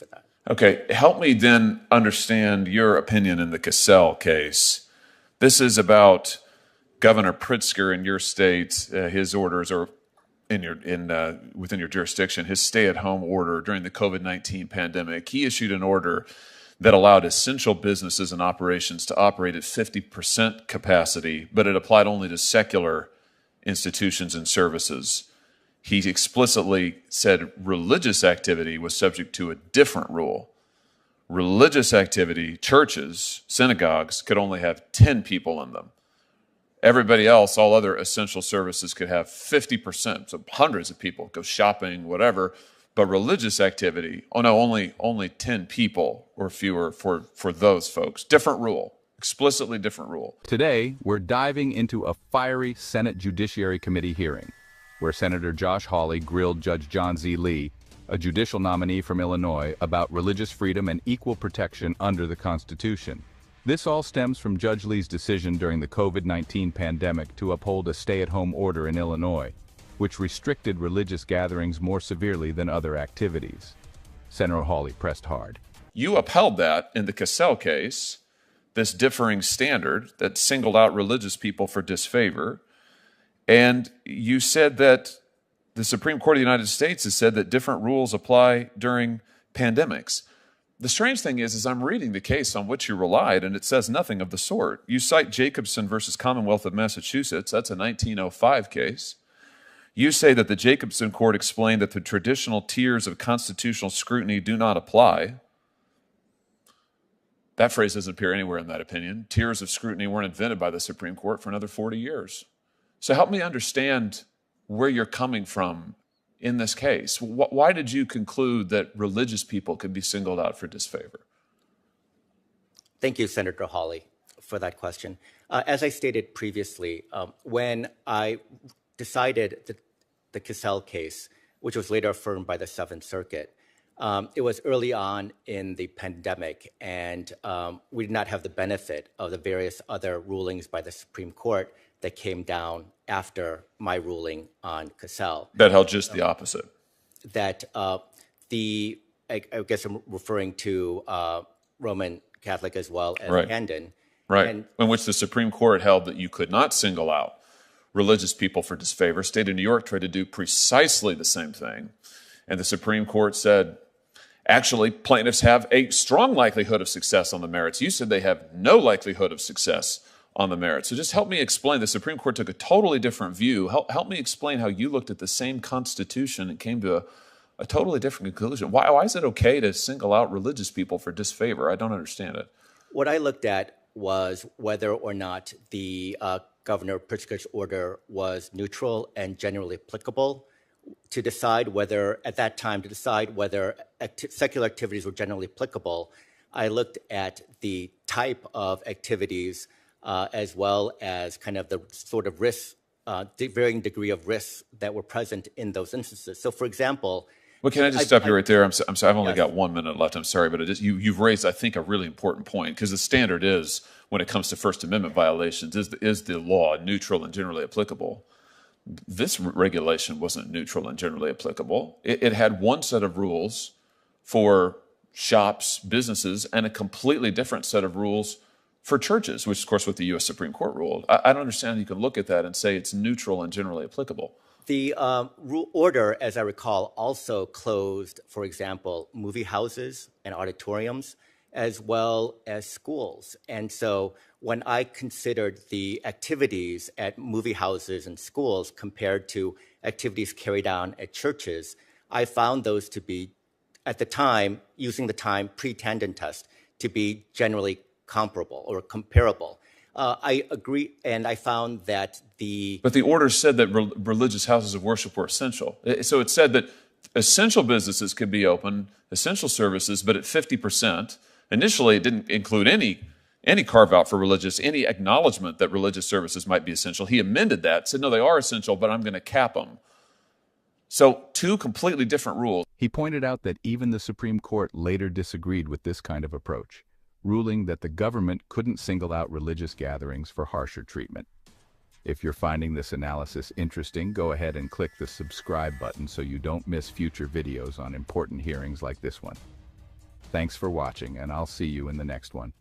for that. Okay, help me then understand your opinion in the Cassell case. This is about Governor Pritzker in your state, his orders are within your jurisdiction, his stay-at-home order during the COVID-19 pandemic. He issued an order that allowed essential businesses and operations to operate at 50% capacity, but it applied only to secular institutions and services. He explicitly said religious activity was subject to a different rule. Religious activity, churches, synagogues, could only have 10 people in them. Everybody else, all other essential services could have 50%, so hundreds of people go shopping, whatever. But religious activity, only 10 people or fewer for those folks. Different rule, explicitly different rule. Today, we're diving into a fiery Senate Judiciary Committee hearing, where Senator Josh Hawley grilled Judge John Z. Lee, a judicial nominee from Illinois, about religious freedom and equal protection under the Constitution. This all stems from Judge Lee's decision during the COVID-19 pandemic to uphold a stay-at-home order in Illinois, which restricted religious gatherings more severely than other activities. Senator Hawley pressed hard. You upheld that in the Cassell case, this differing standard that singled out religious people for disfavor. And you said that the Supreme Court of the United States has said that different rules apply during pandemics. The strange thing is I'm reading the case on which you relied, and it says nothing of the sort. You cite Jacobson versus Commonwealth of Massachusetts. That's a 1905 case. You say that the Jacobson court explained that the traditional tiers of constitutional scrutiny do not apply. That phrase doesn't appear anywhere in that opinion. Tiers of scrutiny weren't invented by the Supreme Court for another 40 years. So help me understand where you're coming from in this case. Why did you conclude that religious people could be singled out for disfavor? Thank you, Senator Hawley, for that question. As I stated previously, when I decided the Cassell case, which was later affirmed by the Seventh Circuit, it was early on in the pandemic, and we did not have the benefit of the various other rulings by the Supreme Court that came down after my ruling on Cassell. That held just the opposite. That I guess I'm referring to Roman Catholic as well as Handon. Right, in which the Supreme Court held that you could not single out religious people for disfavor. State of New York tried to do precisely the same thing. And the Supreme Court said, actually, plaintiffs have a strong likelihood of success on the merits. You said they have no likelihood of success on the merits. So just help me explain. The Supreme Court took a totally different view. Help me explain how you looked at the same Constitution and came to a totally different conclusion. Why is it okay to single out religious people for disfavor? I don't understand it. What I looked at was whether or not the Governor Pritzker's order was neutral and generally applicable to decide whether, at that time, secular activities were generally applicable. I looked at the type of activities as well as kind of the sort of risks, varying degree of risks that were present in those instances. So, for example, well, can I just stop you right there? I'm sorry, I've only got 1 minute left. I'm sorry, but you've raised, I think, a really important point, because the standard is, when it comes to First Amendment violations, is the law neutral and generally applicable? This regulation wasn't neutral and generally applicable. It had one set of rules for shops, businesses, and a completely different set of rules for churches, which, of course, what the U.S. Supreme Court ruled. I don't understand how you can look at that and say it's neutral and generally applicable. The order, as I recall, also closed, for example, movie houses and auditoriums, as well as schools. And so when I considered the activities at movie houses and schools compared to activities carried on at churches, I found those to be, at the time, using the time pre-Tandon test, to be generally comparable or comparable. I agree, and I found that But the order said that religious houses of worship were essential. So it said that essential businesses could be open, essential services, but at 50%. Initially, it didn't include any carve-out for religious, any acknowledgement that religious services might be essential. He amended that, said, no, they are essential, but I'm going to cap them. So two completely different rules. He pointed out that even the Supreme Court later disagreed with this kind of approach, ruling that the government couldn't single out religious gatherings for harsher treatment. If you're finding this analysis interesting, go ahead and click the subscribe button so you don't miss future videos on important hearings like this one. Thanks for watching, and I'll see you in the next one.